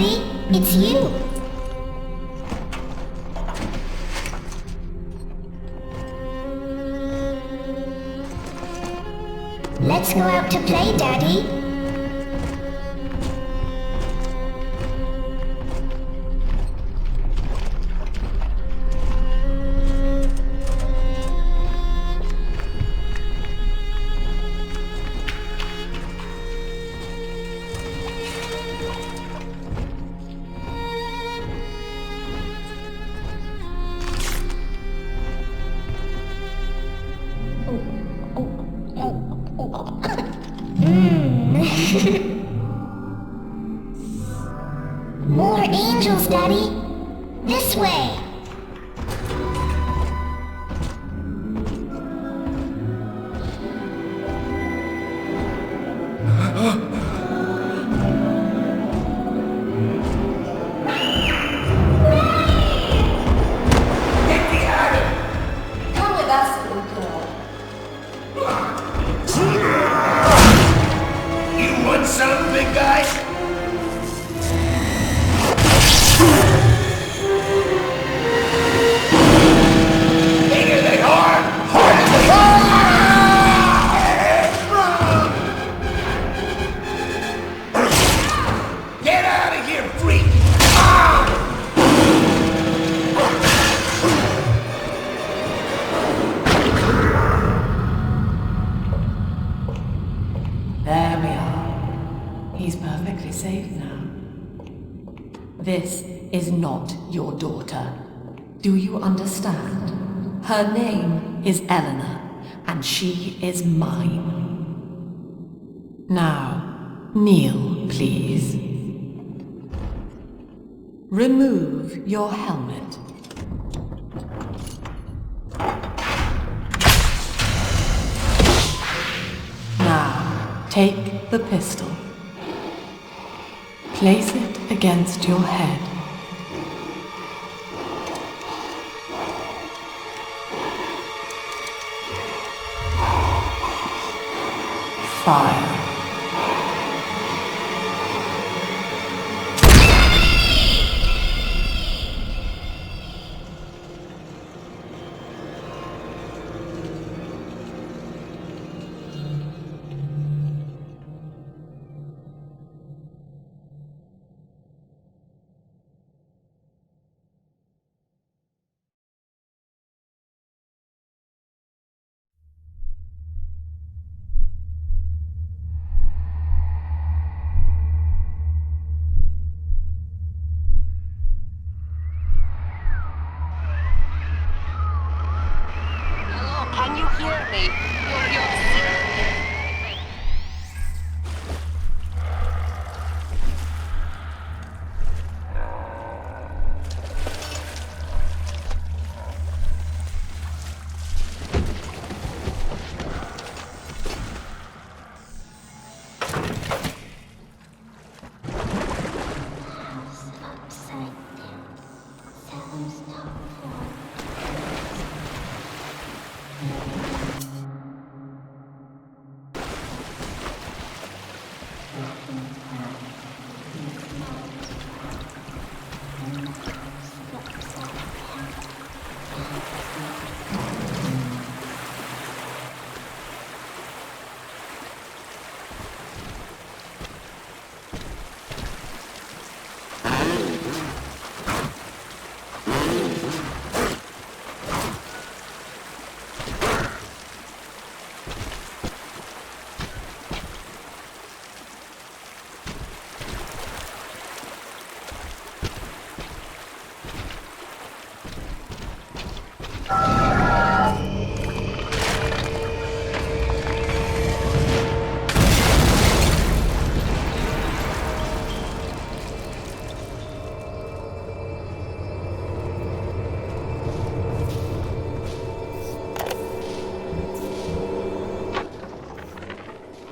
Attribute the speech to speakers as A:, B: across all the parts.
A: Daddy. It's you. Let's go out to play, Daddy. More angels, Daddy. This way.
B: Come with us, little girl.
C: You want some, big guy? Hit it hard! Hard as they Get out of here, freak!
D: There we are. He's perfectly safe now. This is not your daughter. Do you understand? Her name is Eleanor, and she is mine. Now, kneel, please. Remove your helmet. Now, take the pistol. Place it against your head. Fire.
E: Can you hear me?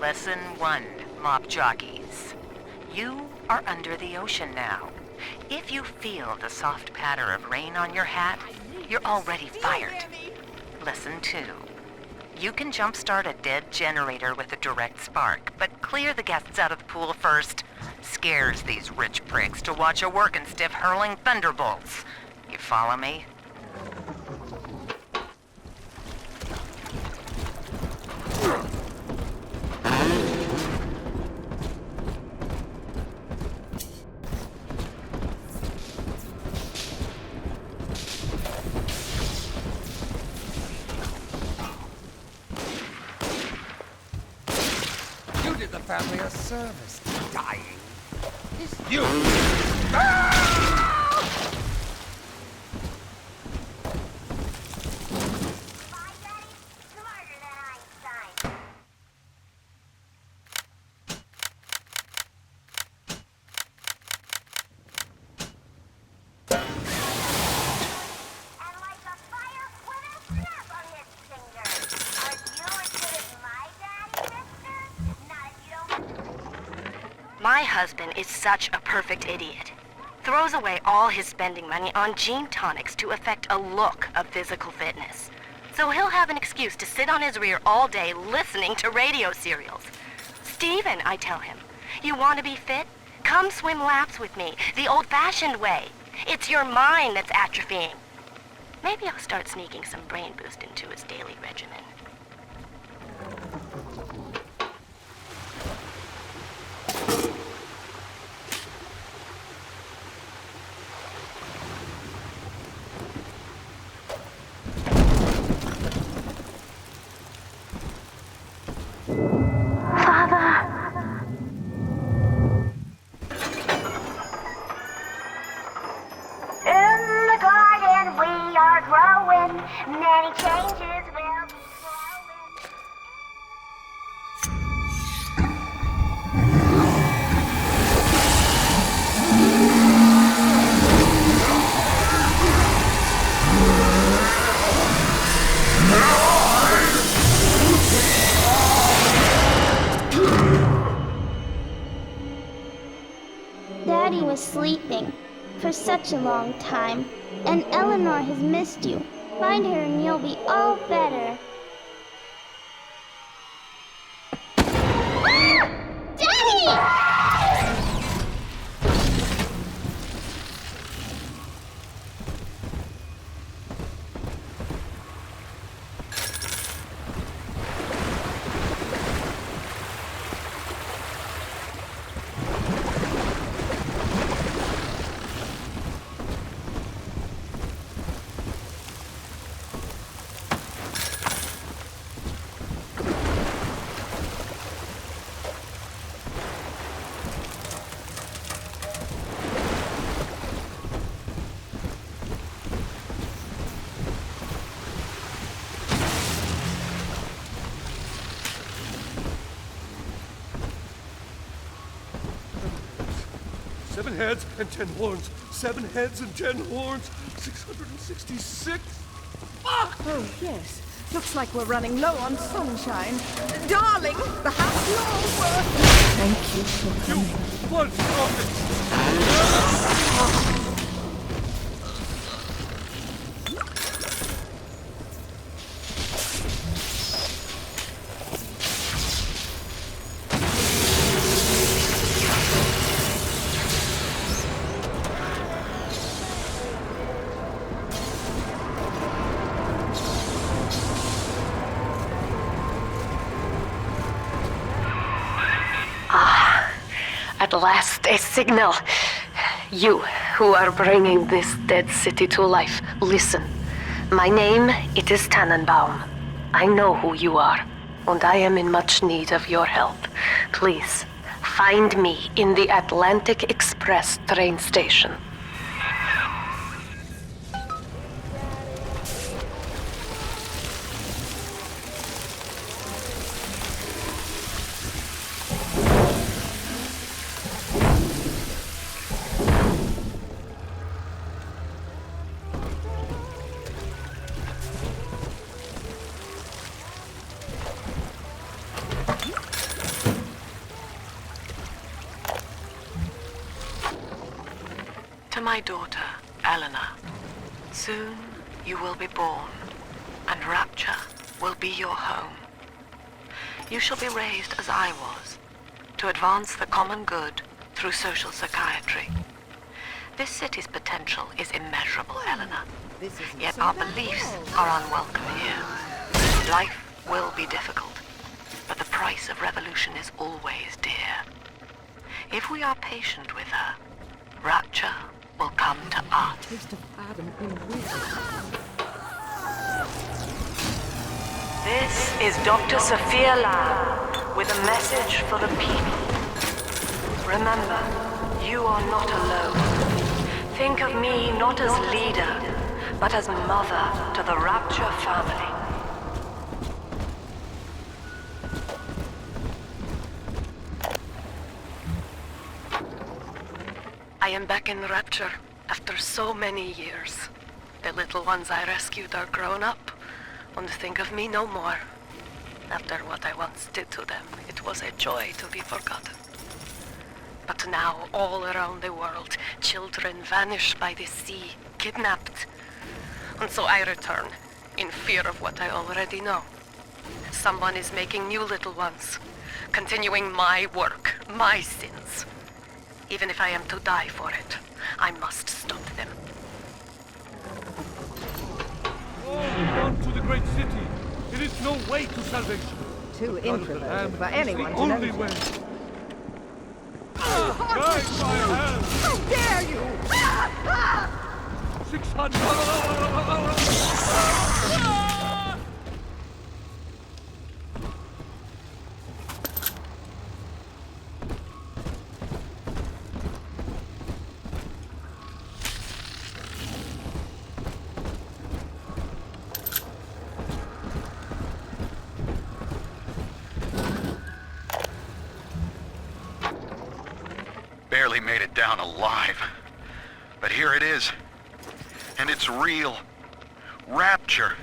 F: Lesson 1, Mop Jockeys. You are under the ocean now. If you feel the soft patter of rain on your hat, you're already fired. Lesson 2. You can jumpstart a dead generator with a direct spark, but clear the guests out of the pool first. Scares these rich pricks to watch a working stiff hurling thunderbolts. You follow me?
C: You did the family a service, dying. You!
F: My husband is such a perfect idiot. Throws away all his spending money on gene tonics to affect a look of physical fitness. So he'll have an excuse to sit on his rear all day listening to radio serials. Steven, I tell him, you want to be fit? Come swim laps with me, the old-fashioned way. It's your mind that's atrophying. Maybe I'll start sneaking some brain boost into his daily regimen.
A: In the garden we are growing, many changes will be flowing.
G: Daddy was sleeping for such a long time, and Eleanor has missed you. Find her and you'll be all better. Daddy!
C: Seven heads and 10 horns. 7 heads and 10 horns. 666. Fuck!
H: Oh, yes. Looks like we're running low on sunshine. Darling, the house you're worth. Thank you for coming.
C: Blood prophets!
F: At last, a signal. You, who are bringing this dead city to life, listen. My name, it is Tannenbaum. I know who you are, and I am in much need of your help. Please, find me in the Atlantic Express train station. To my daughter, Eleanor, soon you will be born, and Rapture will be your home. You shall be raised as I was, to advance the common good through social psychiatry. This city's potential is immeasurable, Eleanor. Yet our beliefs are unwelcome here. Life will be difficult, but the price of revolution is always dear. If we are patient with her, rapture will come to us.
H: Taste of Adam in wisdom.
F: This is Dr. Sophia Lamb with a message for the people. Remember, you are not alone. Think of me not as leader, but as mother to the Rapture family. I am back in Rapture after so many years. The little ones I rescued are grown up, and think of me no more. After what I once did to them, it was a joy to be forgotten. But now, all around the world, children vanish by the sea, kidnapped. And so I return, in fear of what I already know. Someone is making new little ones, continuing my work, my sins. Even if I am to die for it, I must stop them.
C: Oh, on to the great city. It is no way to salvation.
H: Too introverted for anyone to
C: only
H: know.
C: way.
H: Guide
C: my hand!
H: How dare you!
C: 600!
I: Barely made it down alive. But here it is. And it's real. Rapture.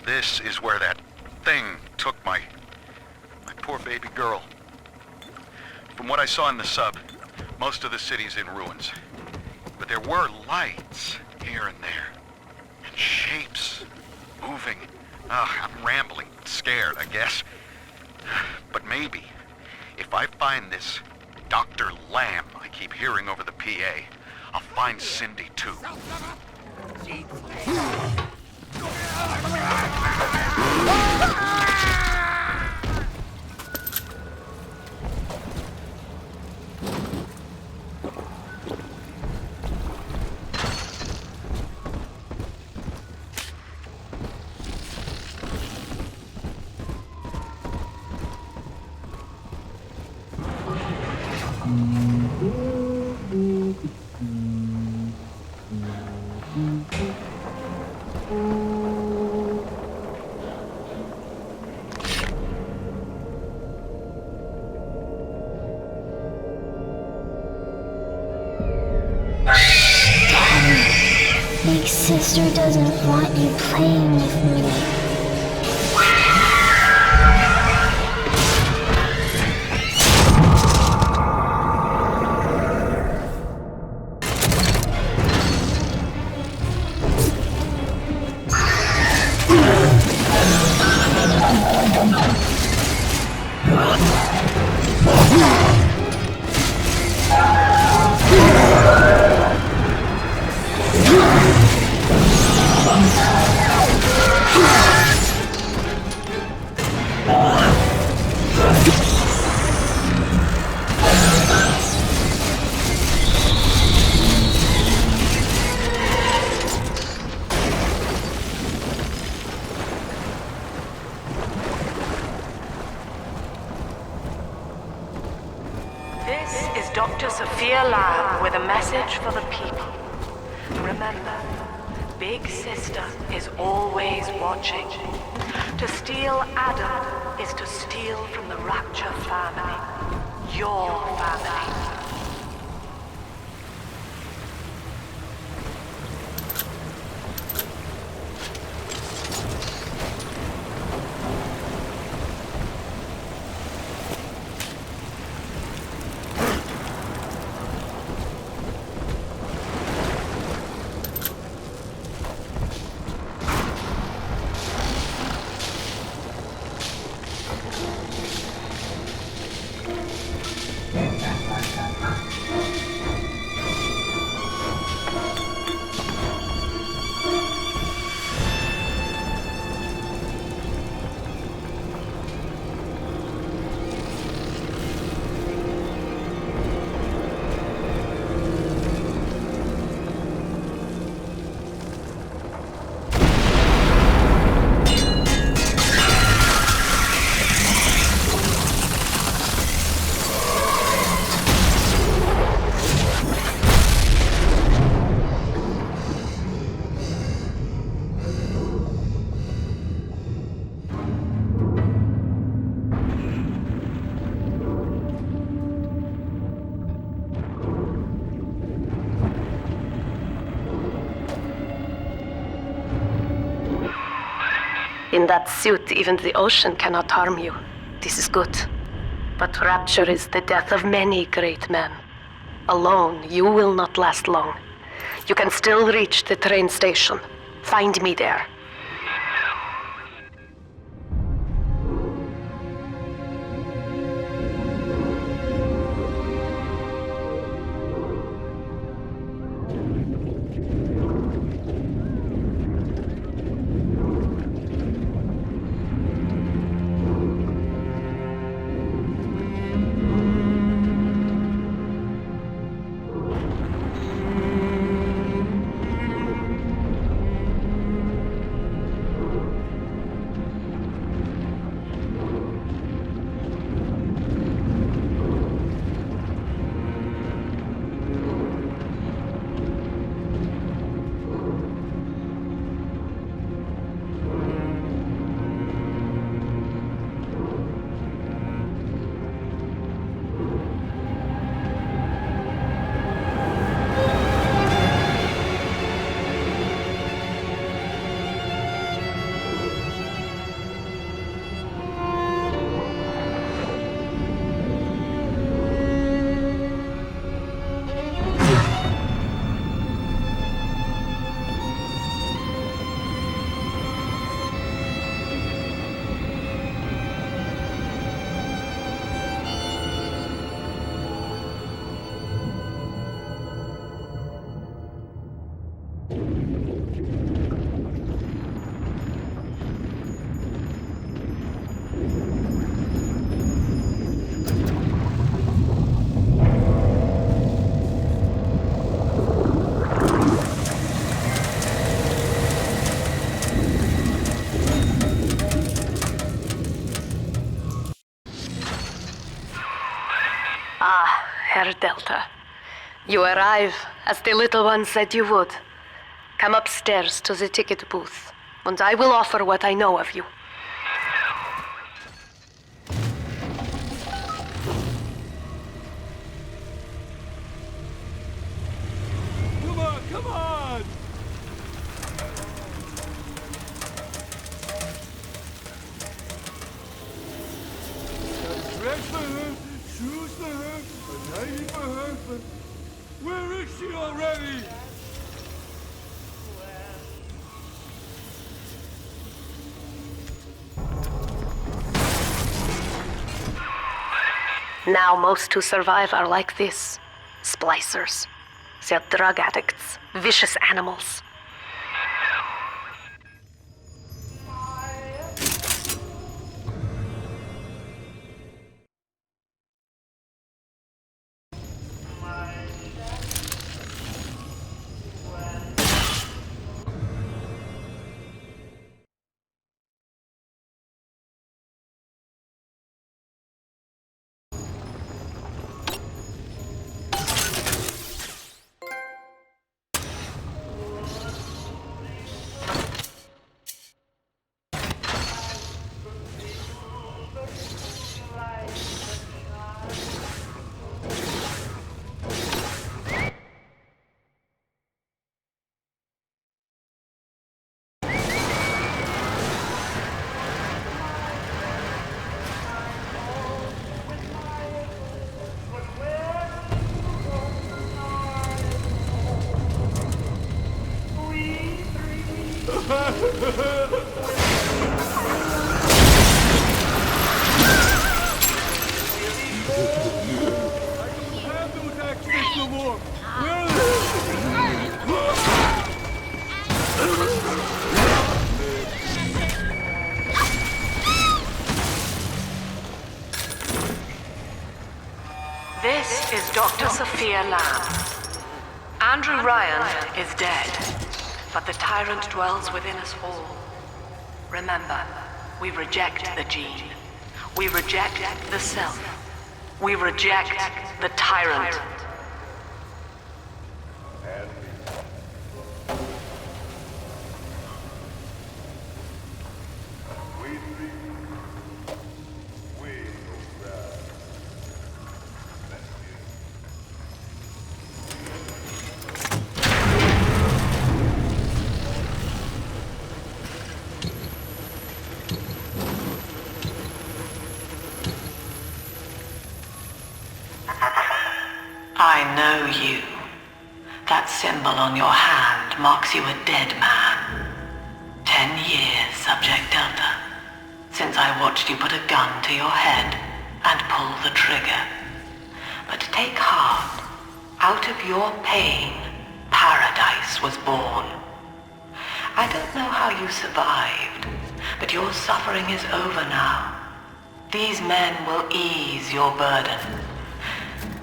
I: This is where that thing took my poor baby girl. From what I saw in the sub, most of the city's in ruins. But there were lights here and there. And shapes moving. I'm rambling, scared, I guess. But maybe, if I find this Dr. Lamb I keep hearing over the PA, I'll find Cindy too.
A: Big sister doesn't want you playing with me.
F: This is Dr. Sophia Lamb with a message for the people. Remember, Big Sister is always watching. To steal Adam is to steal from the Rapture family. Your family.
D: In that suit, even the ocean cannot harm you. This is good. But rapture is the death of many great men. Alone, you will not last long. You can still reach the train station. Find me there. Herr Delta, you arrive as the little one said you would. Come upstairs to the ticket booth, and I will offer what I know of you.
C: Come on! Dress for her, shoes for her, a nightie for her, but where is she already?
D: Now most who survive are like this. Splicers. They're drug addicts. Vicious animals.
F: This is Dr. Sophia Lamb. Andrew Ryan is dead, but the tyrant dwells within us all. Remember, we reject the gene. We reject the self. We reject the tyrant.
D: you a dead man. 10 years, Subject Delta, since I watched you put a gun to your head and pull the trigger. But take heart. Out of your pain, paradise was born. I don't know how you survived, but your suffering is over now. These men will ease your burden.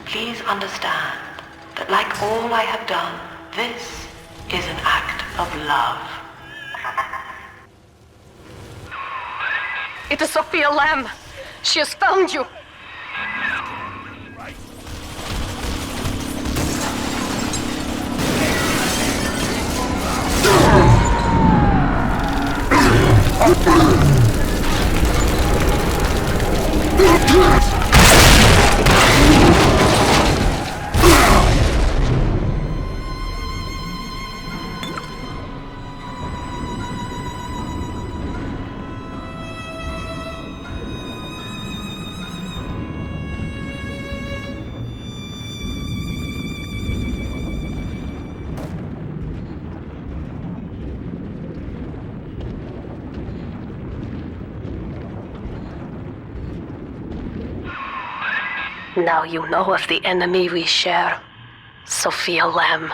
D: Please understand that like all I have done, this is an act of love. It is Sophia Lamb. She has found you. Now you know of the enemy we share, Sophia Lamb.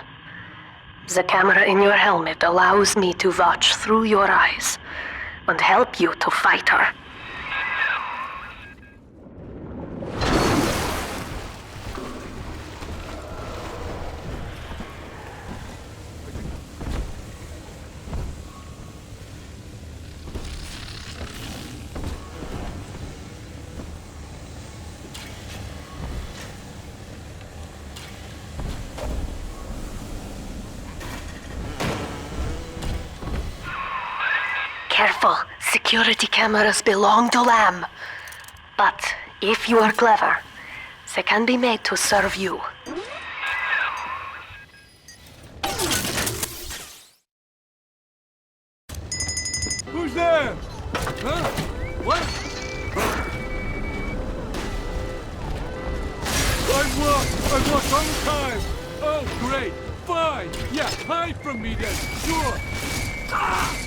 D: The camera in your helmet allows me to watch through your eyes and help you to fight her. Careful, security cameras belong to Lamb. But if you are clever, they can be made to serve you.
C: Who's there? Huh? What? I've lost all the time. Oh, great. Fine. Yeah, hide from me then. Sure. Ah!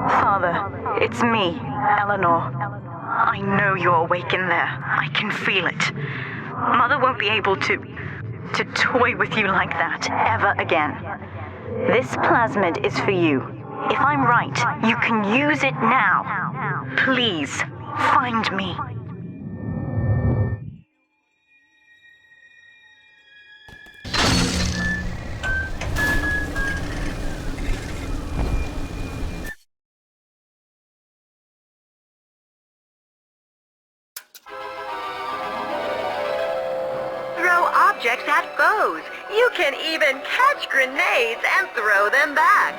J: Father, it's me, Eleanor. I know you're awake in there. I can feel it. Mother won't be able to toy with you like that ever again. This plasmid is for you. If I'm right, you can use it now. Please, find me.
F: Objects at foes. You can even catch grenades and throw them back.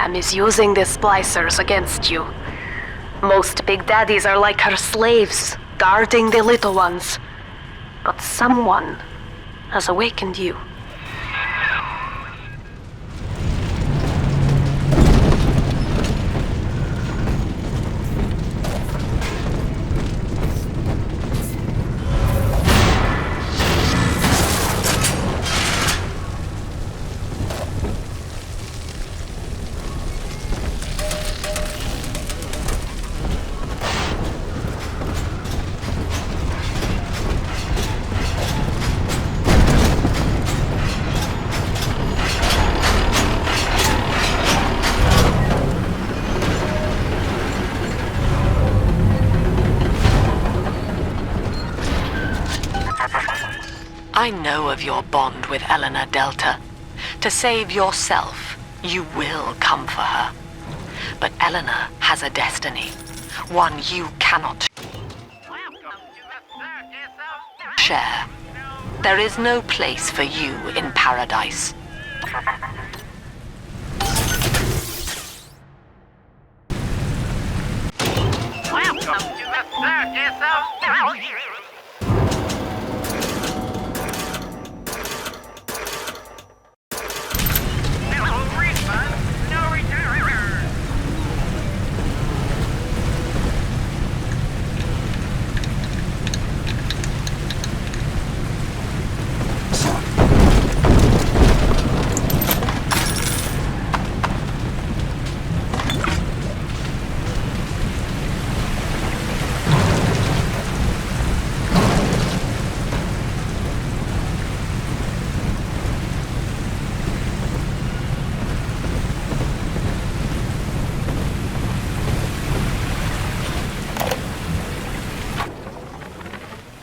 D: Lamb is using the splicers against you. Most Big Daddies are like her slaves, guarding the little ones. But someone has awakened you.
F: I know of your bond with Eleanor Delta. To save yourself, you will come for her. But Eleanor has a destiny, one you cannot share. There is no place for you in paradise.
A: Welcome to the circus of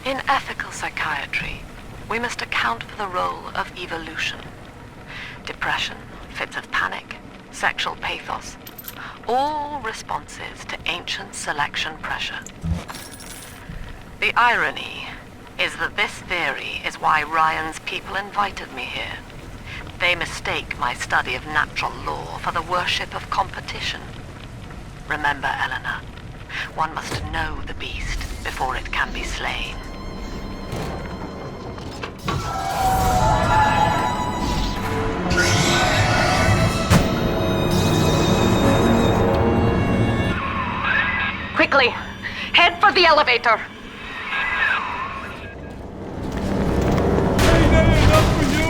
F: In ethical psychiatry, we must account for the role of evolution. Depression, fits of panic, sexual pathos, all responses to ancient selection pressure. The irony is that this theory is why Ryan's people invited me here. They mistake my study of natural law for the worship of competition. Remember, Eleanor, one must know the beast before it can be slain.
D: Quickly, head for the elevator.
C: Hey, that ain't enough for you!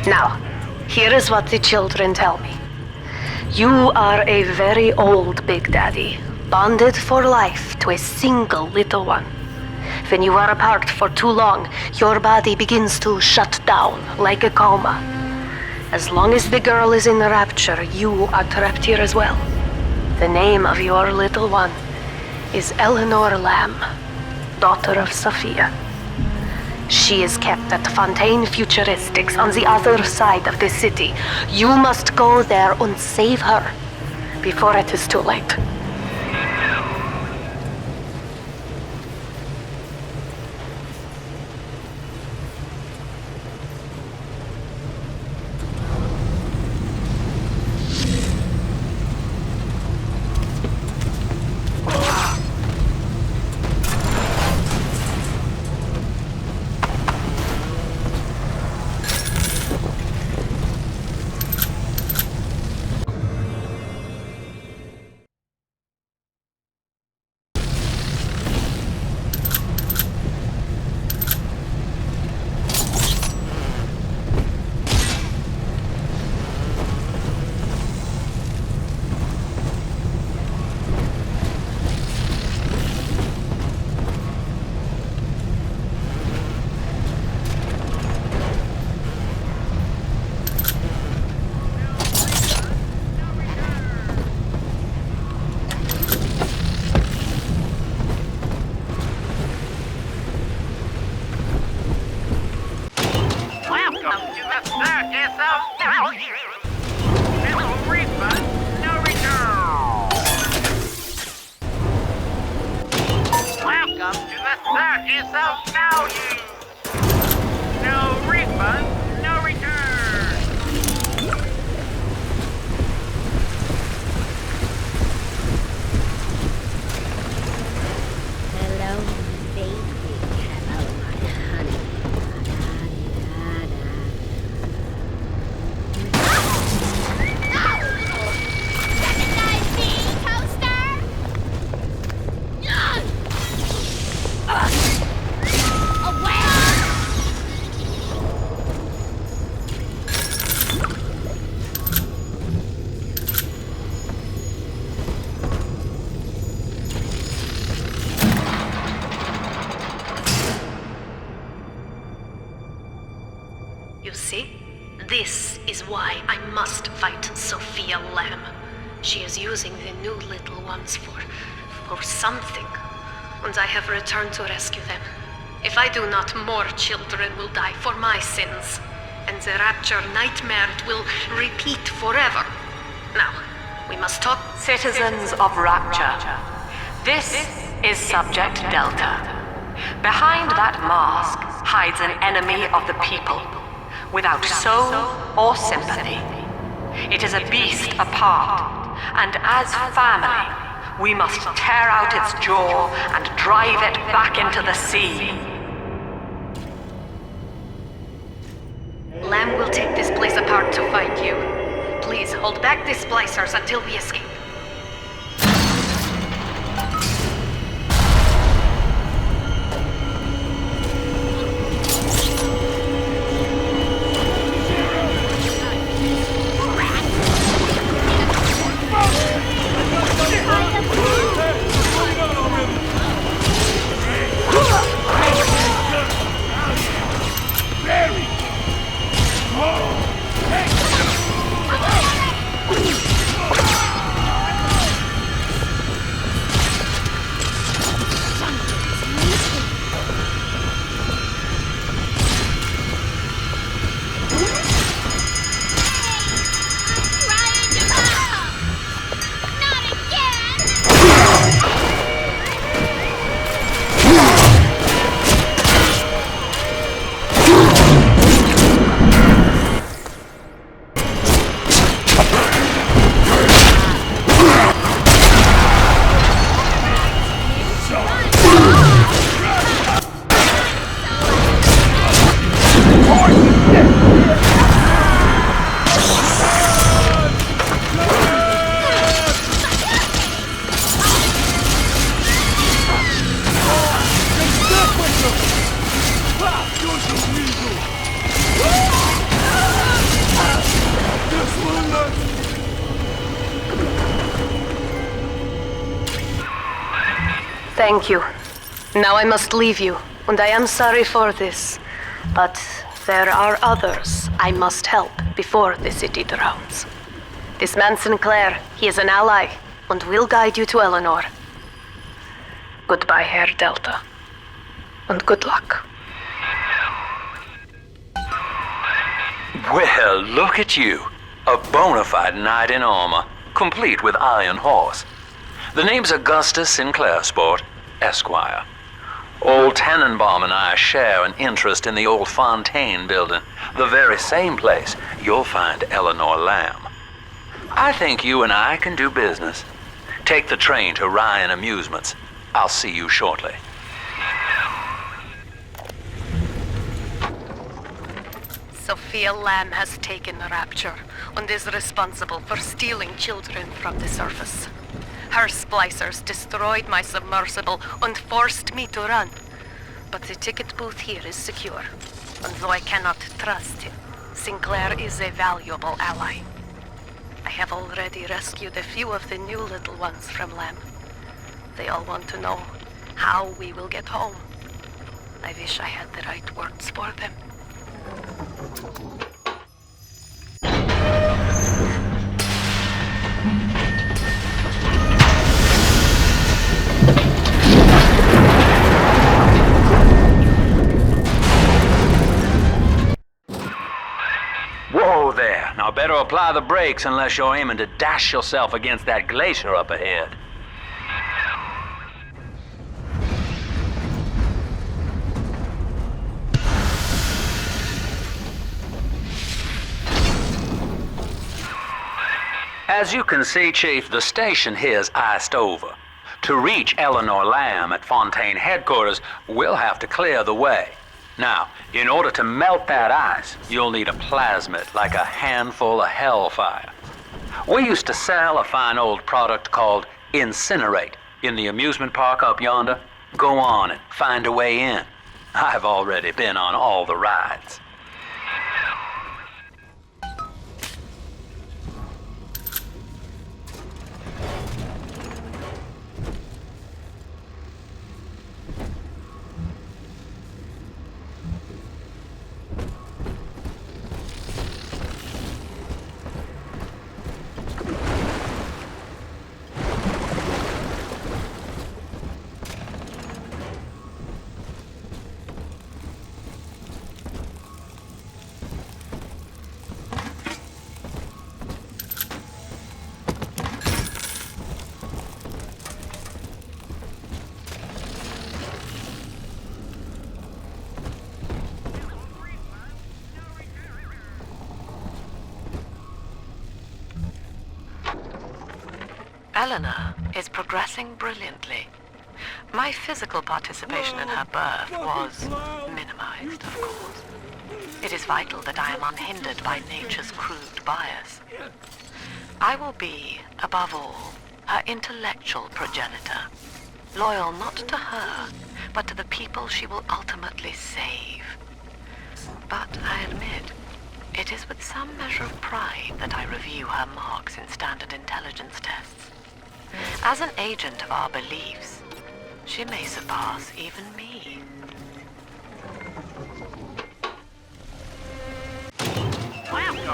D: Now, here is what the children tell me. You are a very old Big Daddy, bonded for life to a single little one. When you are apart for too long, your body begins to shut down like a coma. As long as the girl is in rapture, you are trapped here as well. The name of your little one is Eleanor Lamb. daughter of Sophia. She is kept at Fontaine Futuristics on the other side of the city. You must go there and save her before it is too late. You see? This is why I must fight Sophia Lamb. She is using the new little ones for something, and I have returned to rescue them. If I do not, more children will die for my sins, and the Rapture nightmare will repeat forever. Now, we must talk.
F: Citizens of Rapture, this is Subject Delta. Behind that mask hides an enemy of the people, without soul or sympathy. It is a beast apart, and as family, we must tear out its jaw and drive it back into the sea.
D: Lamb will take this place apart to find you. Please hold back the splicers until we escape. Thank you. Now I must leave you, and I am sorry for this. But there are others I must help before the city drowns. This man Sinclair, he is an ally, and will guide you to Eleanor. Goodbye, Herr Delta. and good luck.
K: Well, look at you. A bona fide knight in armor, complete with iron horse. The name's Augustus Sinclair Sport, Esquire. Old Tannenbaum and I share an interest in the old Fontaine building, the very same place you'll find Eleanor Lamb. I think you and I can do business. Take the train to Ryan Amusements. I'll see you shortly.
D: Sophia Lamb has taken Rapture and is responsible for stealing children from the surface. Her splicers destroyed my submersible and forced me to run. But the ticket booth here is secure, and though I cannot trust him, Sinclair is a valuable ally. I have already rescued a few of the new little ones from Lamb. They all want to know how we will get home. I wish I had the right words for them.
K: Whoa there. Now better apply the brakes unless you're aiming to dash yourself against that glacier up ahead. As you can see, Chief, the station here's iced over. To reach Eleanor Lamb at Fontaine headquarters, we'll have to clear the way. Now, in order to melt that ice, you'll need a plasmid, like a handful of hellfire. We used to sell a fine old product called Incinerate in the amusement park up yonder. Go on and find a way in. I've already been on all the rides.
F: Eleanor is progressing brilliantly. My physical participation in her birth was minimized, of course. It is vital that I am unhindered by nature's crude bias. I will be, above all, her intellectual progenitor, loyal not to her, but to the people she will ultimately save. But I admit, it is with some measure of pride that I review her marks in standard intelligence tests. As an agent of our beliefs, she may surpass even me.
E: Welcome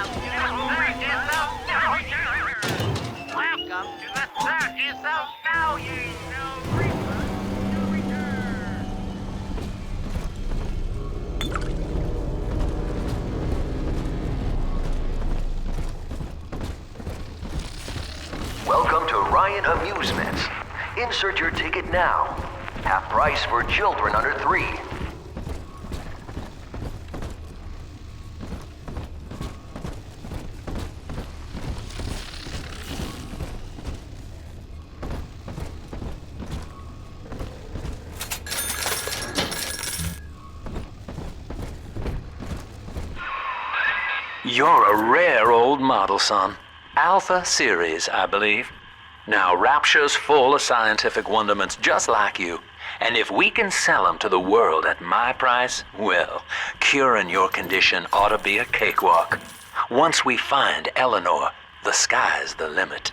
E: to the Circus of Failure.
L: Welcome to Ryan Amusements. Insert your ticket now. Half price for children under 3.
K: You're a rare old model, son. Alpha Series, I believe. Now, Rapture's full of scientific wonderments just like you. And if we can sell them to the world at my price, well, curing your condition ought to be a cakewalk. Once we find Eleanor, the sky's the limit.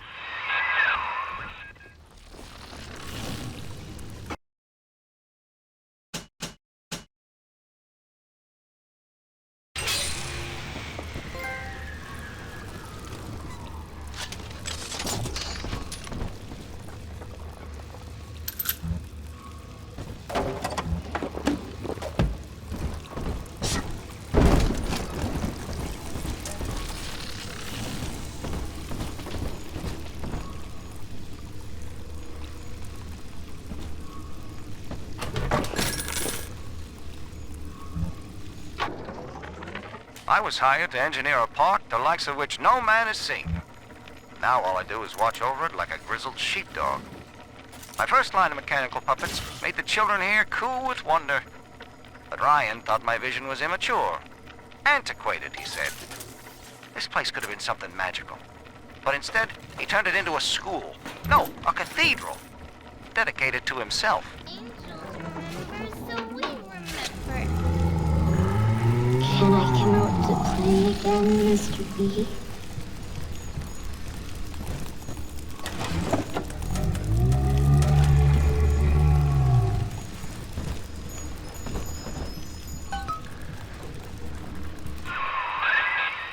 M: I was hired to engineer a park the likes of which no man has seen. Now all I do is watch over it like a grizzled sheepdog. My first line of mechanical puppets made the children here cool with wonder. But Ryan thought my vision was immature. Antiquated, he said. This place could have been something magical. But instead, he turned it into a school. No, a cathedral. Dedicated to himself.
G: Can I come out to play again, Mr. B?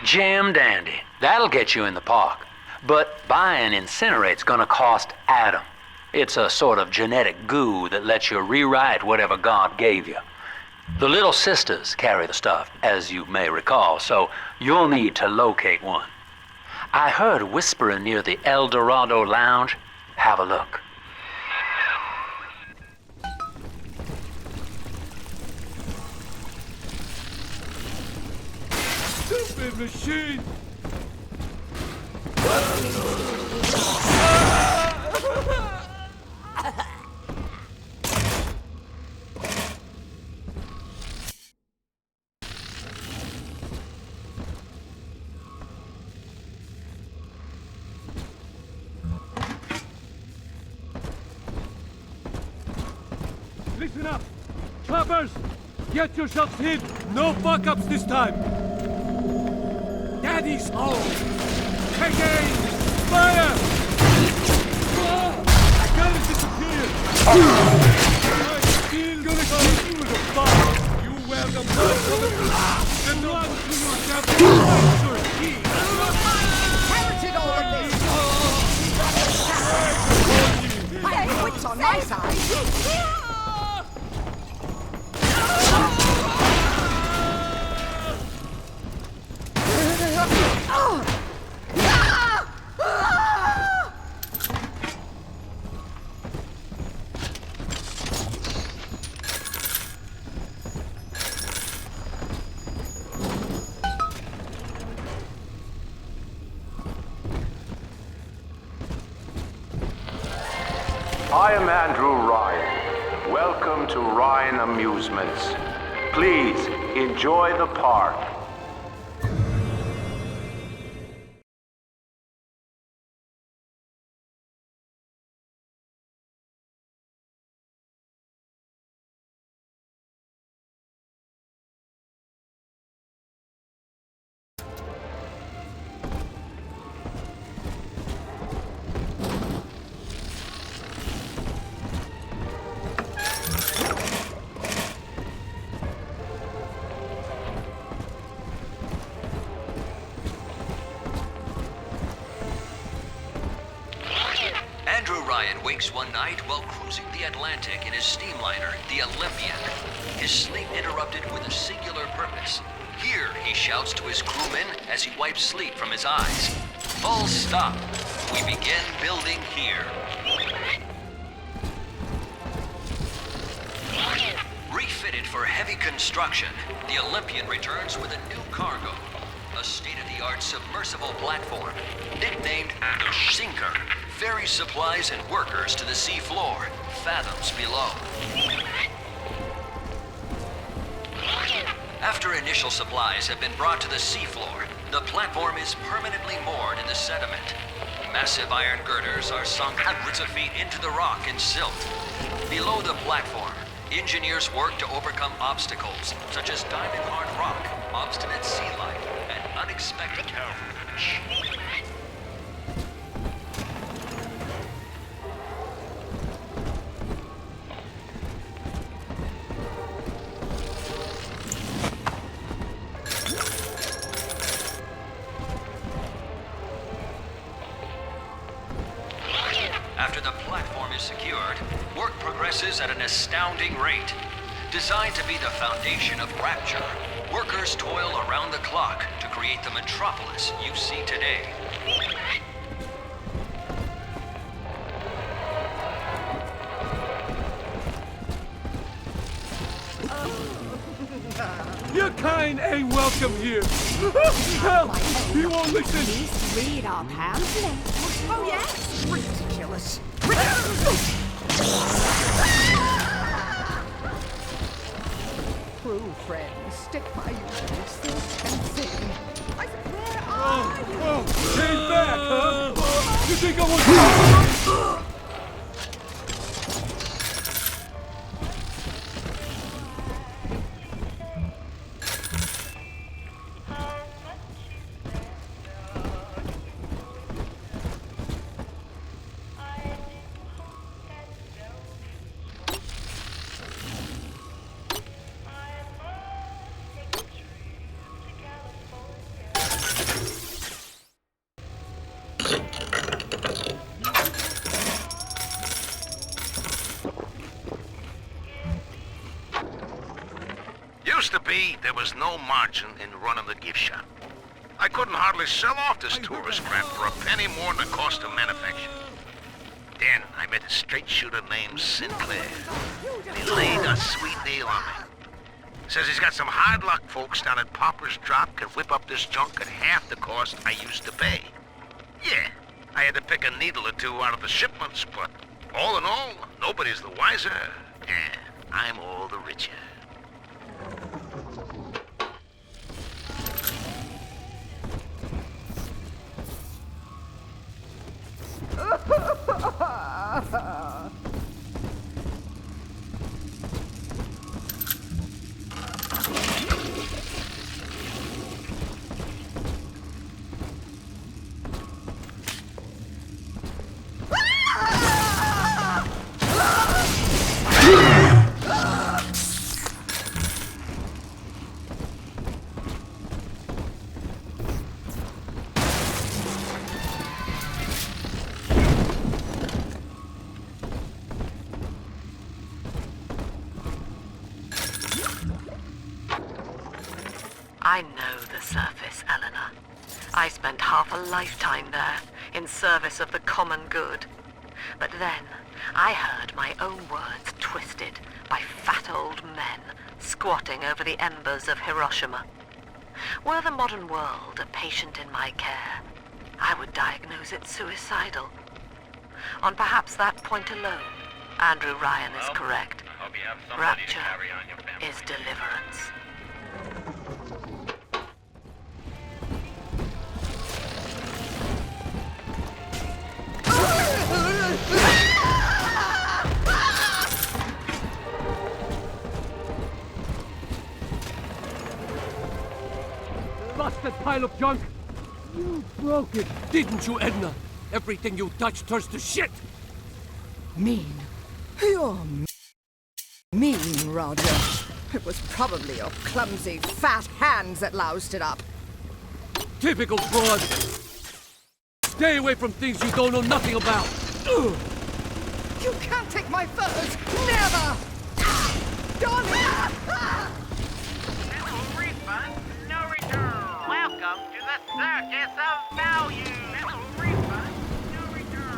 K: Jam dandy. That'll get you in the park. But buying Incinerate's gonna cost Adam. It's a sort of genetic goo that lets you rewrite whatever God gave you. The little sisters carry the stuff, as you may recall, so you'll need to locate one. I heard whispering near the El Dorado Lounge. Have a look.
C: Stupid machine! Listen up! Choppers! Get yourselves hid! No fuck-ups this time! Daddy's home! Take aim! Fire! Guns disappeared! I'm still gonna kill you with a fire! You wear the blood of the blood to your devil!
H: Inherited all of this! Hey, what's on my side?
N: I am Andrew Ryan. Welcome to Ryan Amusements. Please enjoy the park.
O: Andrew Ryan wakes one night while cruising the Atlantic in his steamliner, the Olympian. His sleep interrupted with a singular purpose. Here, he shouts to his crewmen as he wipes sleep from his eyes. Full stop. We begin building here. Refitted for heavy construction, the Olympian returns with a new cargo. A state-of-the-art submersible platform, nicknamed the Sinker, ferries supplies and workers to the sea floor, fathoms below. After initial supplies have been brought to the seafloor, the platform is permanently moored in the sediment. Massive iron girders are sunk hundreds of feet into the rock and silt. Below the platform, engineers work to overcome obstacles such as diamond-hard rock, obstinate sea life, and unexpected terror. After the platform is secured, work progresses at an astounding rate. Designed to be the foundation of Rapture, workers toil around the clock to create the metropolis you see today.
C: Your kind ain't welcome here. Help! He won't listen.
H: Please read our pamphlet. Oh, yes? Ridiculous. True friends, stick by you through thick and thin. I said, where are you?
C: Oh, came back, huh? You think I was...
P: Used to be, there was no margin in running the gift shop. I couldn't hardly sell off this tourist crap for a penny more than the cost of manufacture. Then I met a straight shooter named Sinclair. He laid a sweet deal on me. Says he's got some hard luck folks down at Popper's Drop can whip up this junk at half the cost I used to pay. Yeah, I had to pick a needle or two out of the shipments, but all in all, nobody's the wiser, and I'm all the richer.
D: I know the surface, Eleanor. I spent half a lifetime there, in service of the common good. But then, I heard my own words twisted by fat old men squatting over the embers of Hiroshima. Were the modern world a patient in my care, I would diagnose it suicidal. On perhaps that point alone, Andrew Ryan is correct. Rapture is deliverance.
C: Busted pile of junk! You broke it, didn't you, Edna? Everything you touch turns to shit!
H: Mean. You're mean, Roger. It was probably your clumsy, fat hands that loused it up.
C: Typical fraud! Stay away from things you don't know nothing about! Ugh.
H: You can't take my furs! Never! Darling!
E: No refund, no return. Welcome to the circus of value. No refund, no return.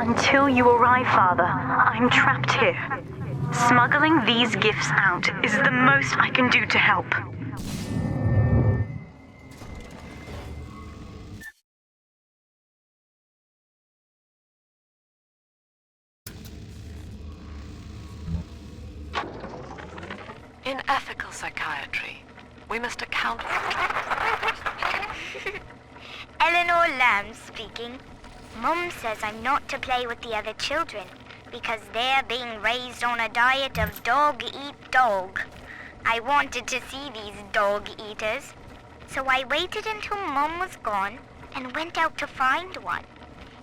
J: Until you arrive, Father, I'm trapped here. Smuggling these gifts out is the most I can do to help.
D: In ethical psychiatry, we must account for...
A: Eleanor Lamb speaking. Mum says I'm not to play with the other children because they're being raised on a diet of dog eat dog. I wanted to see these dog eaters, so I waited until Mum was gone and went out to find one.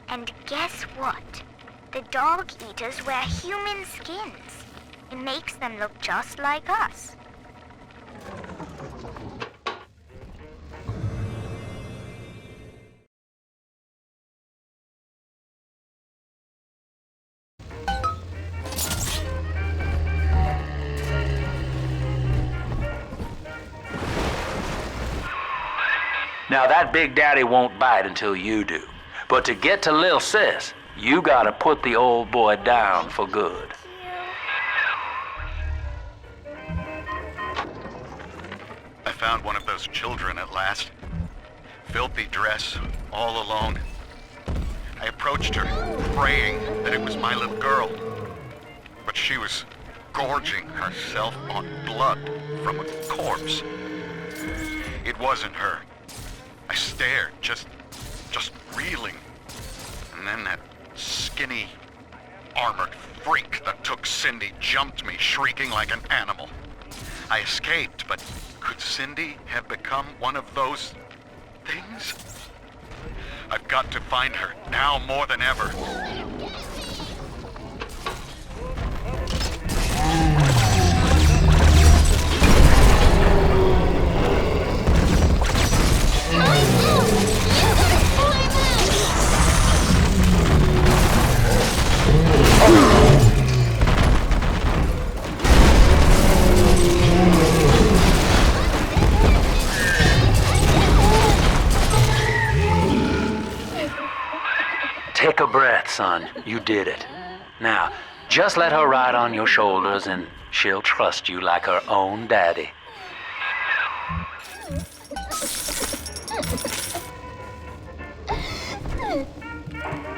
A: And guess what? The dog eaters wear human skins. It makes them look just like us.
K: Now that Big Daddy won't bite until you do. But to get to Lil Sis, you gotta put the old boy down for good.
I: I found one of those children at last. Filthy dress, all alone. I approached her, praying that it was my little girl. But she was gorging herself on blood from a corpse. It wasn't her. I stared, just reeling. And then that skinny, armored freak that took Cindy jumped me, shrieking like an animal. I escaped, but could Cindy have become one of those things? I've got to find her, now more than ever.
K: Take a breath, son. You did it. Now, just let her ride on your shoulders and she'll trust you like her own daddy.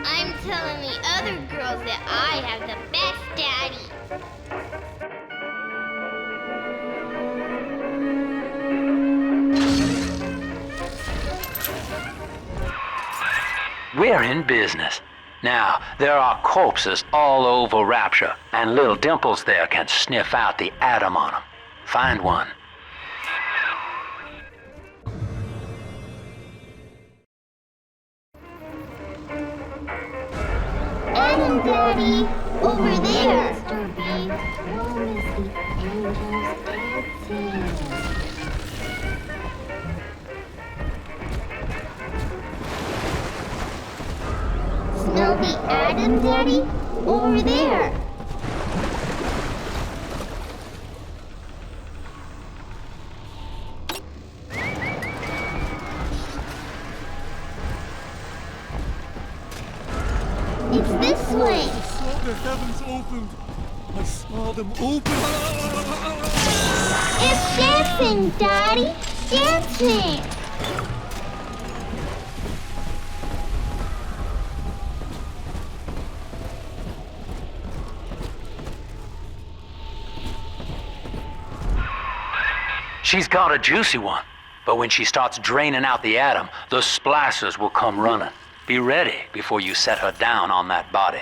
G: I'm telling the other girls that I have the best daddy.
K: We're in business. Now, there are corpses all over Rapture, and little Dimples there can sniff out the atom on them. Find one.
G: Adam, Daddy, over there. Smell the Adam, Daddy, over there. It's this way.
C: I saw the heavens opened. I saw them open.
G: It's dancing, Daddy. Dancing.
K: She's got a juicy one, but when she starts draining out the atom, the splicers will come running. Be ready before you set her down on that body.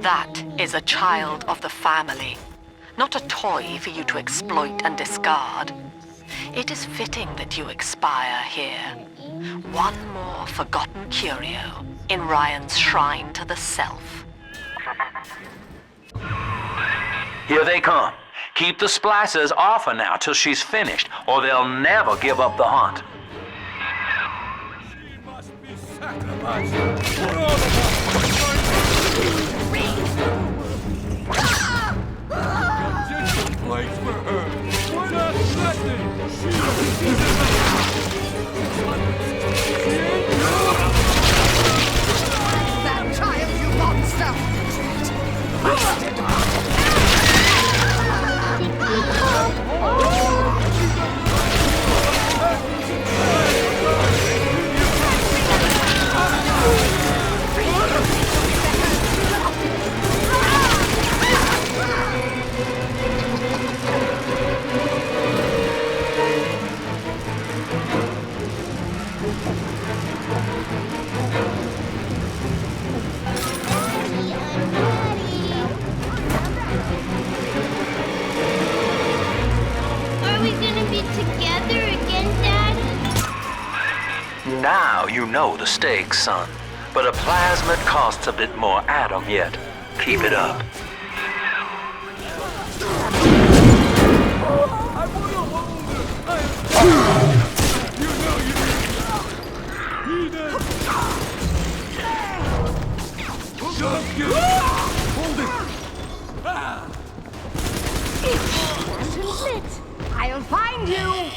D: That is a child of the family, not a toy for you to exploit and discard. It is fitting that you expire here. One more forgotten curio in Ryan's shrine to the self.
K: Here they come. Keep the splicers off her now till she's finished, or they'll never give up the hunt.
C: She must be sacrificed for all of us. Condition place for her. Just nothing. She is
H: That child, you monster!
G: Are we gonna be together again, Daddy?
K: Now you know the stakes, son. But a plasmid costs a bit more atom yet. Keep it up.
C: I want to hold her. You know you Eden. Just get it. Hold it.
H: I'll find you!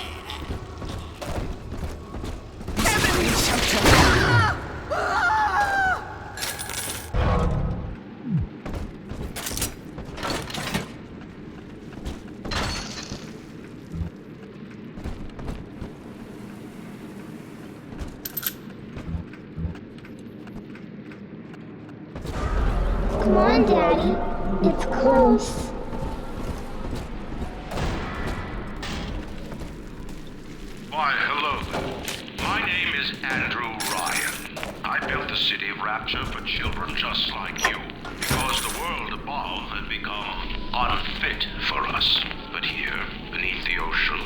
G: Come on, Daddy. It's close.
Q: Why, hello there. My name is Andrew Ryan. I built the city of Rapture for children just like you, because the world above had become unfit for us. But here, beneath the ocean,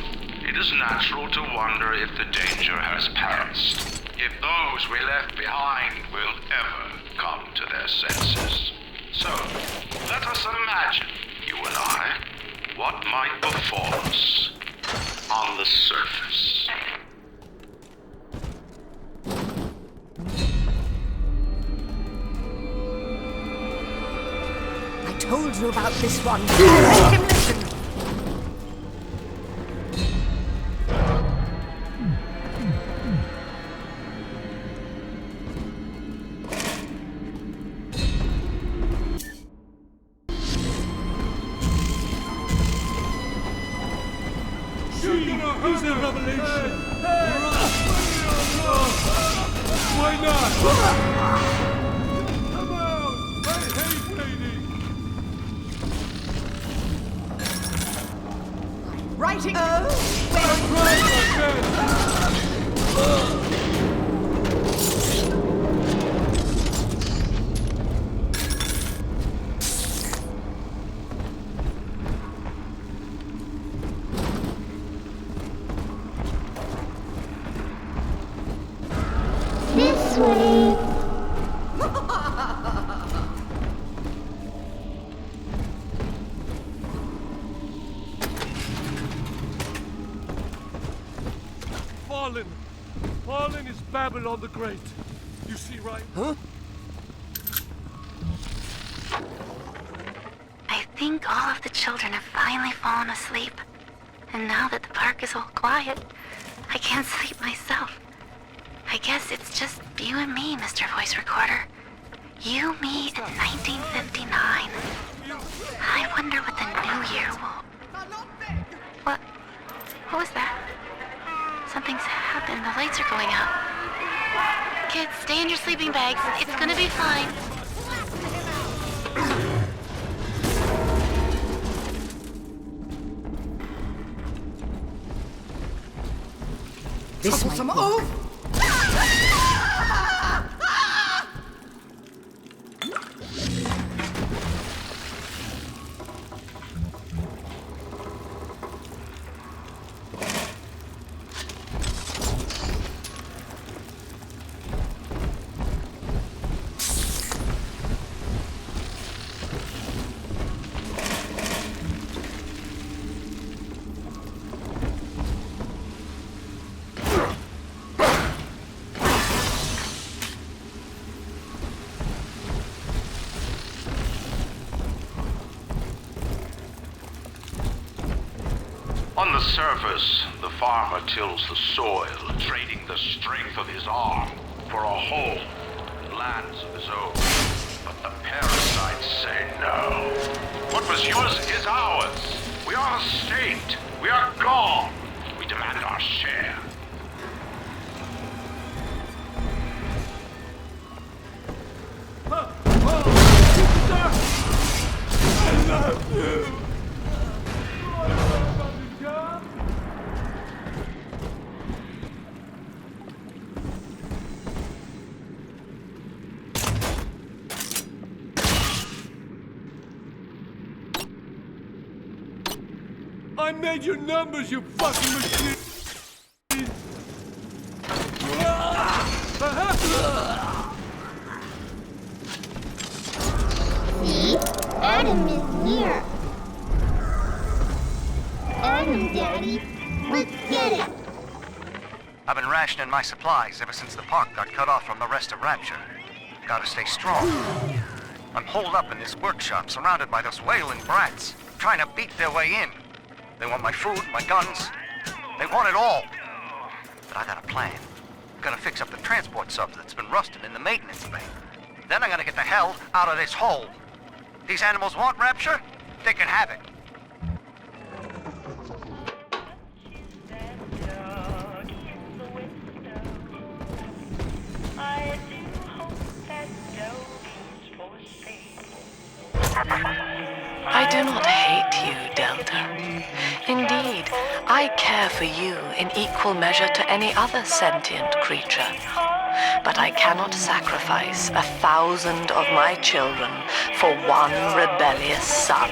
Q: it is natural to wonder if the danger has passed. If those we left behind will ever come to their senses. So, let us imagine, you and I, what might befall us on the surface.
H: I told you about this one. Let him listen.
C: She is a revelation. Why not? Come out! I hate waiting.
H: Writing.
C: I'm trying my best.
G: This way.
C: Fallen. Fallen is Babylon the Great. You see, right? Huh?
F: I think all of the children have finally fallen asleep. And now that the park is all quiet, I can't sleep myself. I guess it's just you and me, Mr. Voice Recorder. You, me, and 1959. I wonder what the new year will... What? What was that? Something's happened. The lights are going out. Kids, stay in your sleeping bags. It's gonna be fine.
H: This some oh!
Q: On the surface, the farmer tills the soil, trading the strength of his arm for a home and lands of his own. But the parasites say no. What was yours is ours. We are a state. We are gone. We demand our share.
C: I love you! I made your numbers, you fucking machine!
G: See? Adam is near. Adam, Daddy. Let's get it.
M: I've been rationing my supplies ever since the park got cut off from the rest of Rapture. Gotta stay strong. I'm holed up in this workshop, surrounded by those wailing brats, trying to beat their way in. They want my food, my guns. They want it all. But I got a plan. I'm gonna fix up the transport subs that's been rusted in the maintenance bay. Then I'm gonna get the hell out of this hole. These animals want Rapture? They can have it.
D: I do not hate you, Delta. Indeed, I care for you in equal measure to any other sentient creature. But I cannot sacrifice 1,000 of my children for one rebellious son.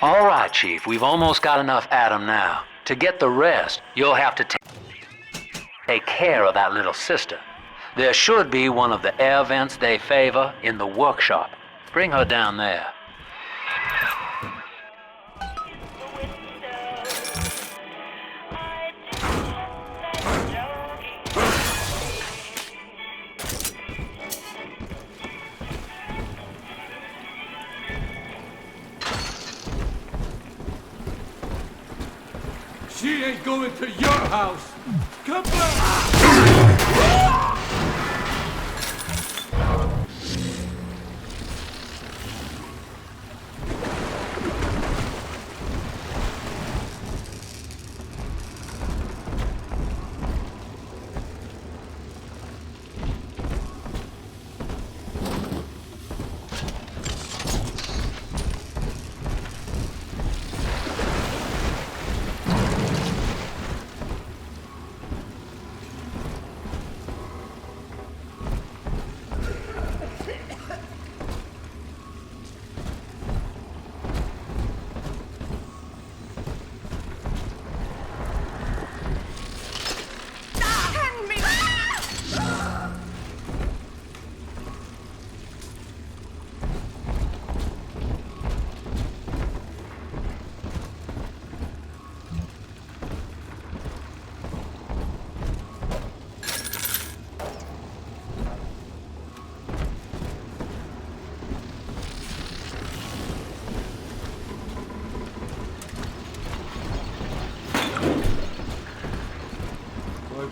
K: All right, Chief, we've almost got enough Adam now. To get the rest, you'll have to take care of that little sister. There should be one of the air vents they favor in the workshop. Bring her down there.
C: She ain't going to your house! Come back!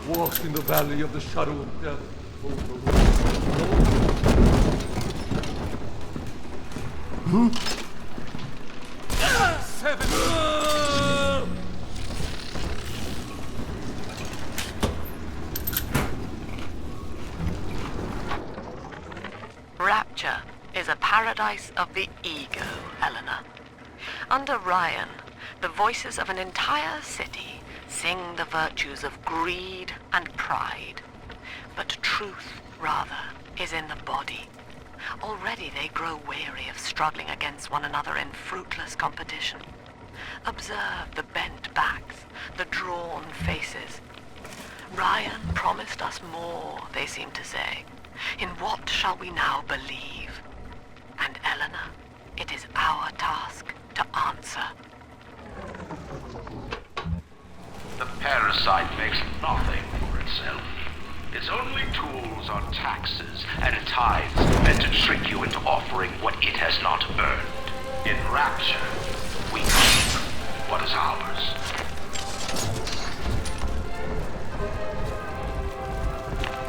C: walk in the valley of the shadow of death.
F: Rapture is a paradise of the ego, Eleanor. Under Ryan, the voices of an entire city sing the virtues of greed and pride. But truth, rather, is in the body. Already they grow weary of struggling against one another in fruitless competition. Observe the bent backs, the drawn faces. Ryan promised us more, they seem to say. In what shall we now believe? And Eleanor, it is our task to answer.
Q: The parasite makes nothing for itself. Its only tools are taxes and tithes meant to trick you into offering what it has not earned. In Rapture, we keep what is ours.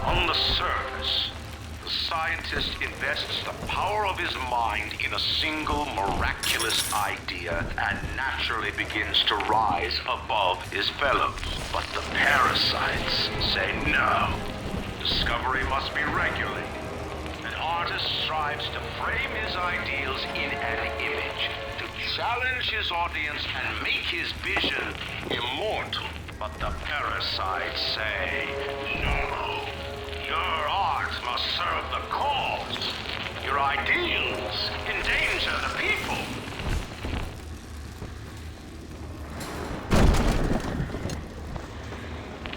Q: On the surface, the scientist invests the power of his mind in a single miraculous idea and naturally begins to rise above his fellows. But the parasites say no. Discovery must be regulated. An artist strives to frame his ideals in an image, to challenge his audience and make his vision immortal. But the parasites say no. Your art must serve the cause. Your ideals endanger the people.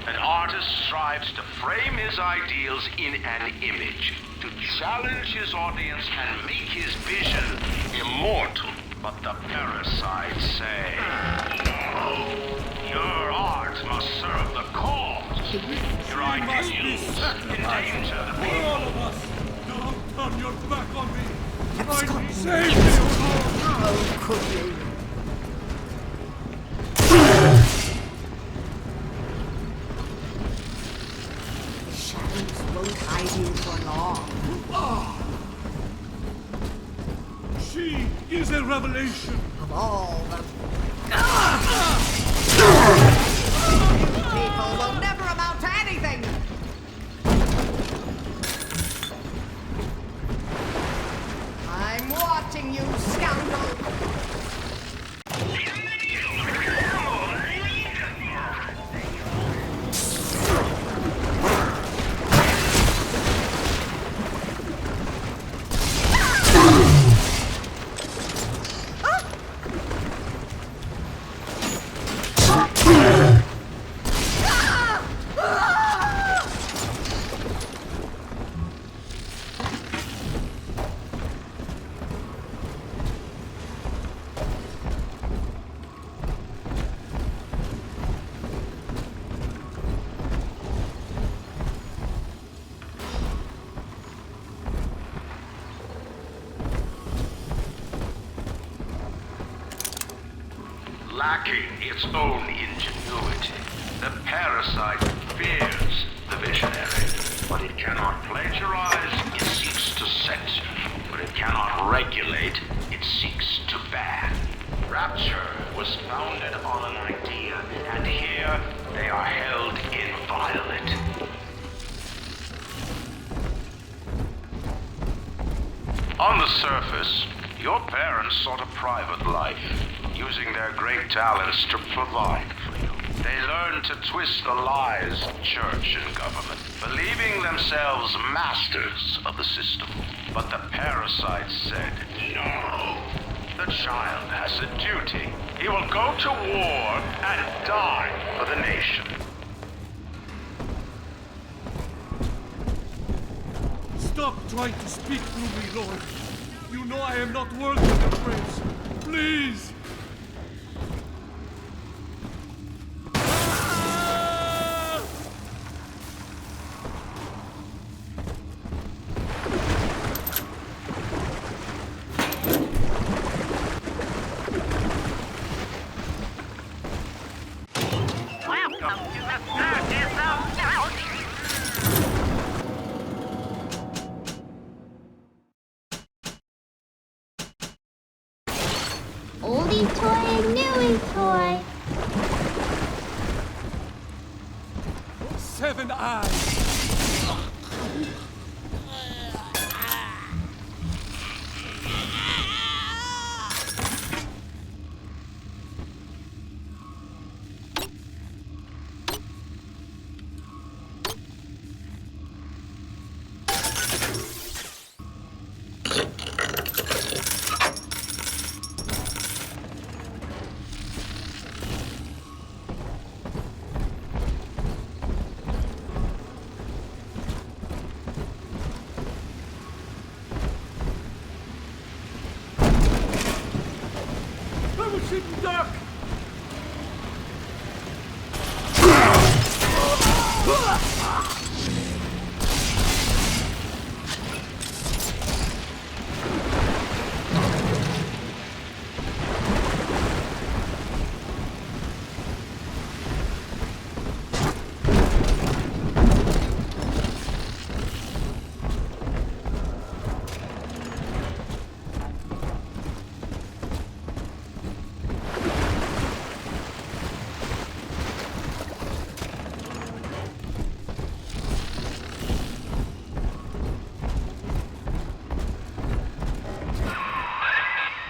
Q: An artist strives to frame his ideals in an image, to challenge his audience and make his vision immortal. But the parasites say, no. Your art must serve the cause. Your ideals endanger the people.
C: For all of us! Don't turn your back on me! Try to save me!
H: How could you? The shadows won't hide you for long.
C: She is a revelation!
H: Of all the people will never amount to anything! I'm watching you, scoundrel!
Q: Lacking its own ingenuity, the parasite fears the visionary. But it cannot plagiarize, it seeks to censor. But it cannot regulate, it seeks to ban. Rapture was founded on an idea, and here they are held inviolate. On the surface, your parents sought a private life, using their great talents to provide for you. They learned to twist the lies of church and government, believing themselves masters of the system. But the parasites said, no. The child has a duty. He will go to war and die for the nation.
C: Stop trying to speak through me, Lord. You know I am not worthy of your praise. Please!
E: Welcome to the circus of
G: newy toy.
C: 7 eyes. Duck!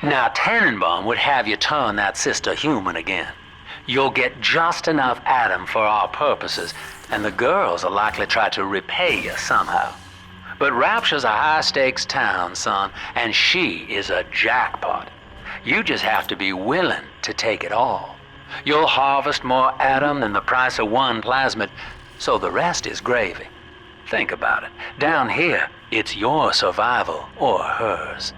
K: Now, Tannenbaum would have you turn that sister human again. You'll get just enough Adam for our purposes, and the girls will likely try to repay you somehow. But Rapture's a high-stakes town, son, and she is a jackpot. You just have to be willing to take it all. You'll harvest more Adam than the price of one plasmid, so the rest is gravy. Think about it. Down here, it's your survival or hers.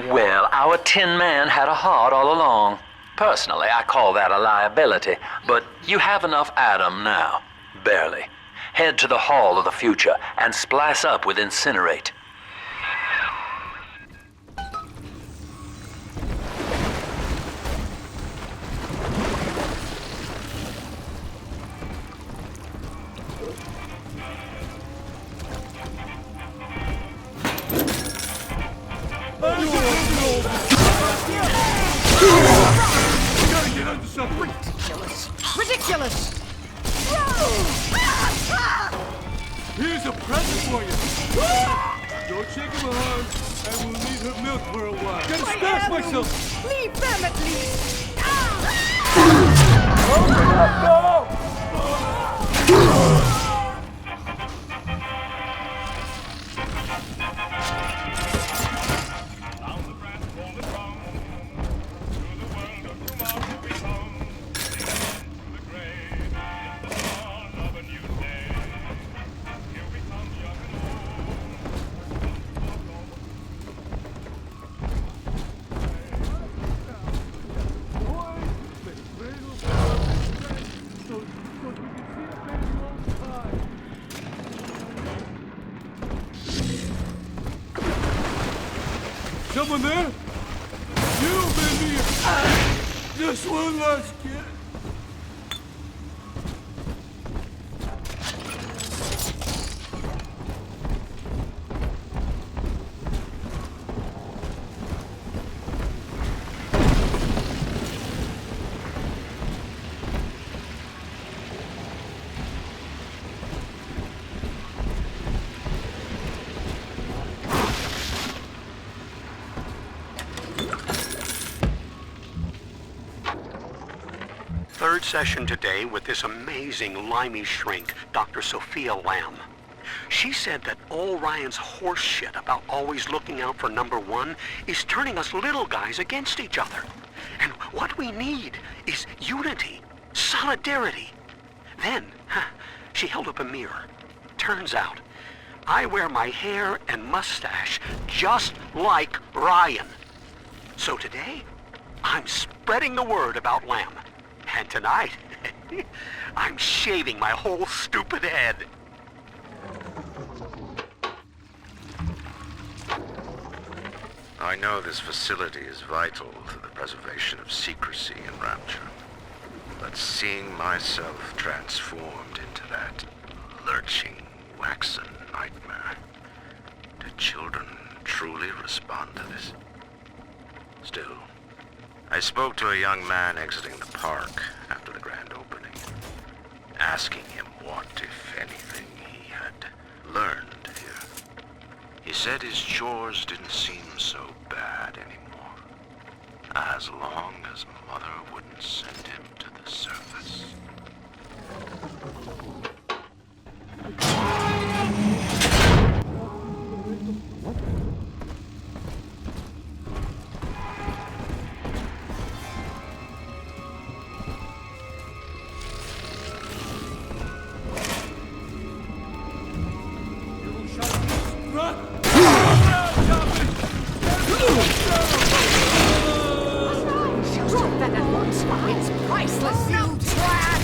K: Well, our Tin Man had a heart all along. Personally, I call that a liability, but you have enough Adam now. Barely. Head to the Hall of the Future and splice up with Incinerate.
H: Ridiculous!
C: Here's a present for you. Don't shake him hard. I will need her milk for a while. Gotta smash myself.
H: Leave them at least!
C: Someone there? You, baby! Just one last kid.
R: third session today with this amazing limey shrink, Dr. Sophia Lamb. She said that all Ryan's horse shit about always looking out for number one is turning us little guys against each other. And what we need is unity, solidarity. Then, she held up a mirror. Turns out, I wear my hair and mustache just like Ryan. So today, I'm spreading the word about Lamb. And tonight, I'm shaving my whole stupid head.
P: I know this facility is vital to the preservation of secrecy in Rapture, but seeing myself transformed into that lurching, waxen nightmare, do children truly respond to this? Still, I spoke to a young man exiting the park after the grand opening, asking him what, if anything, he had learned here. He said his chores didn't seem so bad anymore, as long as Mother wouldn't send him to the surface.
H: Drop that at once! It's priceless, you trash!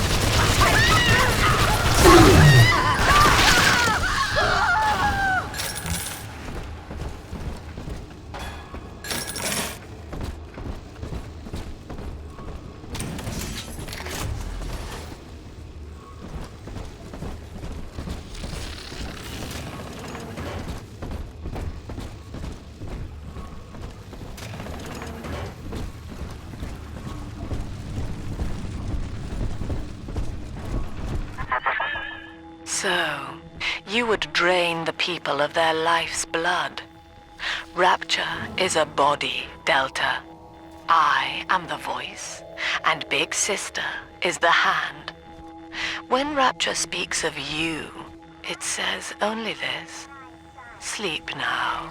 F: So, you would drain the people of their life's blood. Rapture is a body, Delta. I am the voice, and Big Sister is the hand. When Rapture speaks of you, it says only this. Sleep now.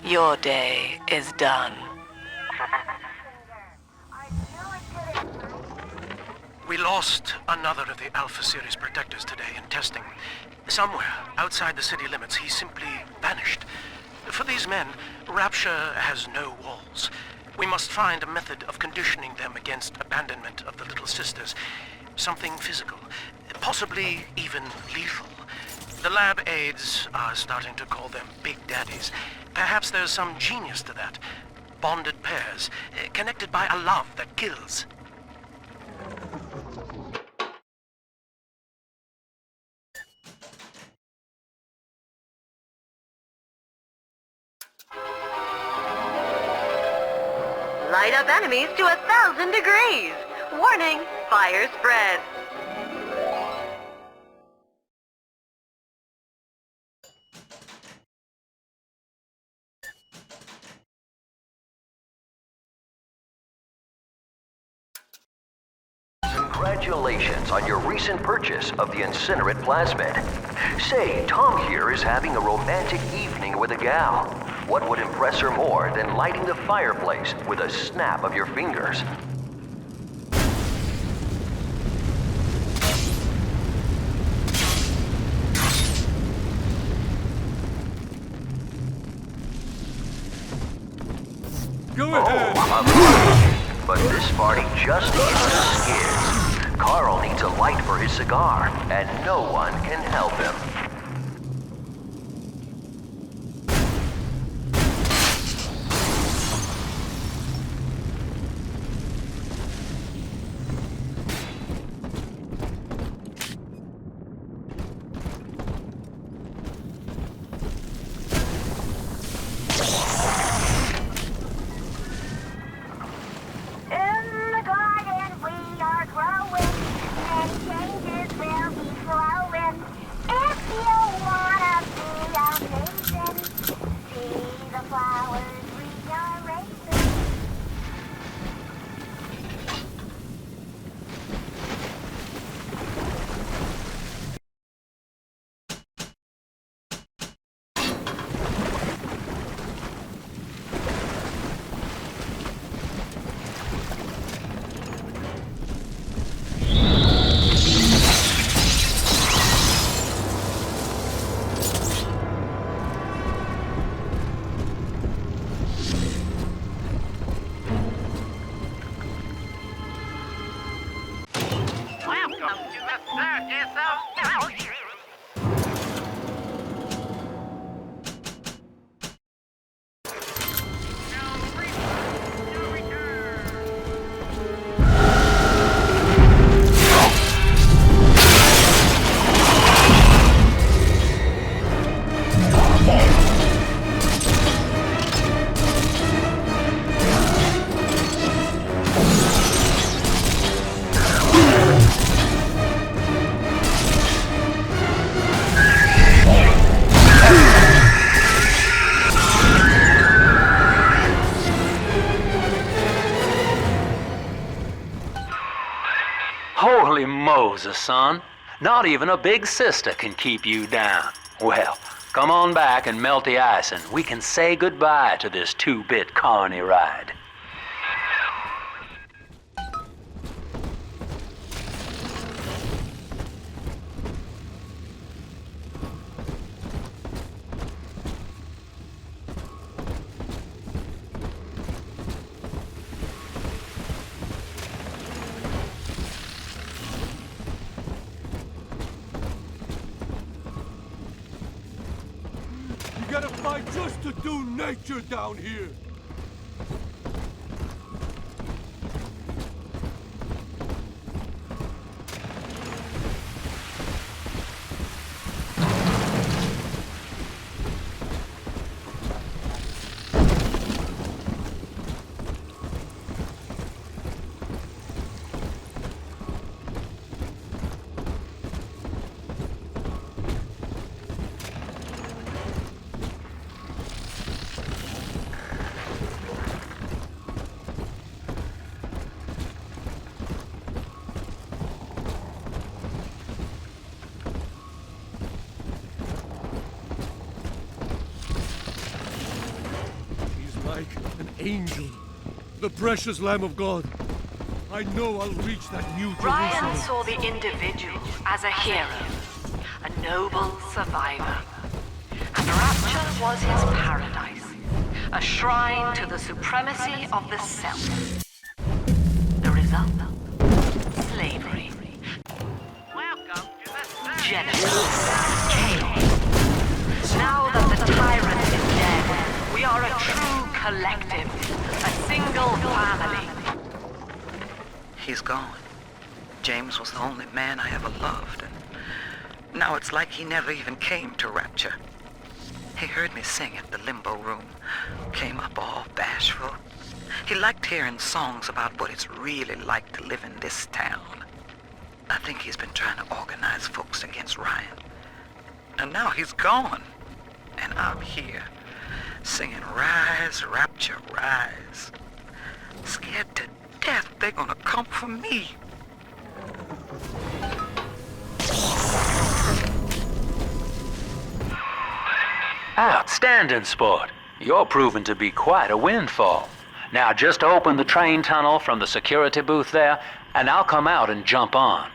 F: Your day is done.
S: We lost another of the Alpha Series protectors today in testing. Somewhere outside the city limits, he simply vanished. For these men, Rapture has no walls. We must find a method of conditioning them against abandonment of the Little Sisters. Something physical, possibly even lethal. The lab aides are starting to call them Big Daddies. Perhaps there's some genius to that. Bonded pairs, connected by a love that kills.
J: Light up enemies to 1,000 degrees. Warning, fire spread.
L: Congratulations on your recent purchase of the incinerate plasmid. Say, Tom here is having a romantic evening with a gal. What would impress her more than lighting the fireplace with a snap of your fingers?
C: Go ahead!
L: But this party just needs the skids. Carl needs a light for his cigar, and no one can help him.
A: Changes will be flowing. If
E: circus of value.
K: Holy Moses, son. Not even a big sister can keep you down. Well, come on back and melt the ice and we can say goodbye to this 2-bit carny ride.
C: You gotta fight just to do nature down here. Like an angel, the precious Lamb of God. I know I'll reach that new Jerusalem.
F: Ryan saw the individual as a hero, a noble survivor. And Rapture was his paradise, a shrine to the supremacy of the self. The result? Slavery.
E: Welcome to the
F: Genesis. Chaos. Now that the tyrant is dead, we are a true collective, a single family.
T: He's gone. James was the only man I ever loved, and now it's like he never even came to Rapture. He heard me sing at the Limbo Room, came up all bashful. He liked hearing songs about what it's really like to live in this town. I think he's been trying to organize folks against Ryan. And now he's gone, and I'm here, singing Rise, Rapture, Rise. Scared to death they're gonna come for me.
K: Outstanding, sport. You're proving to be quite a windfall. Now just open the train tunnel from the security booth there, and I'll come out and jump on.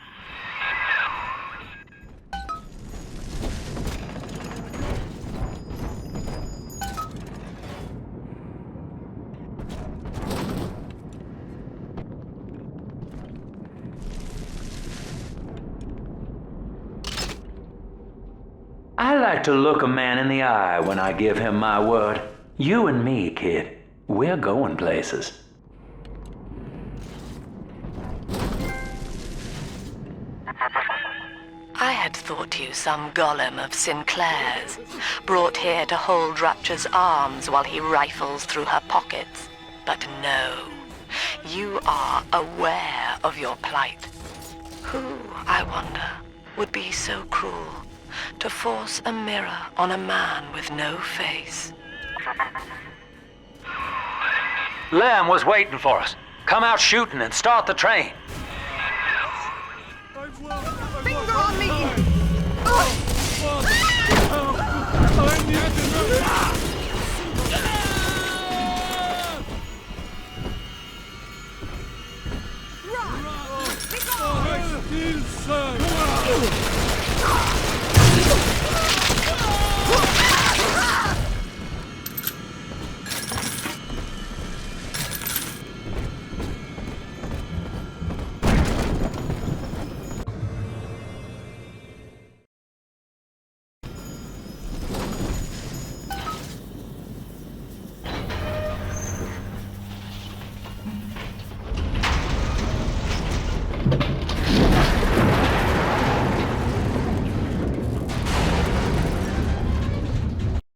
K: I like to look a man in the eye when I give him my word. You and me, kid, we're going places.
F: I had thought you some golem of Sinclair's, brought here to hold Rapture's arms while he rifles through her pockets. But no, you are aware of your plight. Who, I wonder, would be so cruel to force a mirror on a man with no face?
K: Lamb was waiting for us. Come out shooting and start the train.
H: Finger on me!
C: Inside!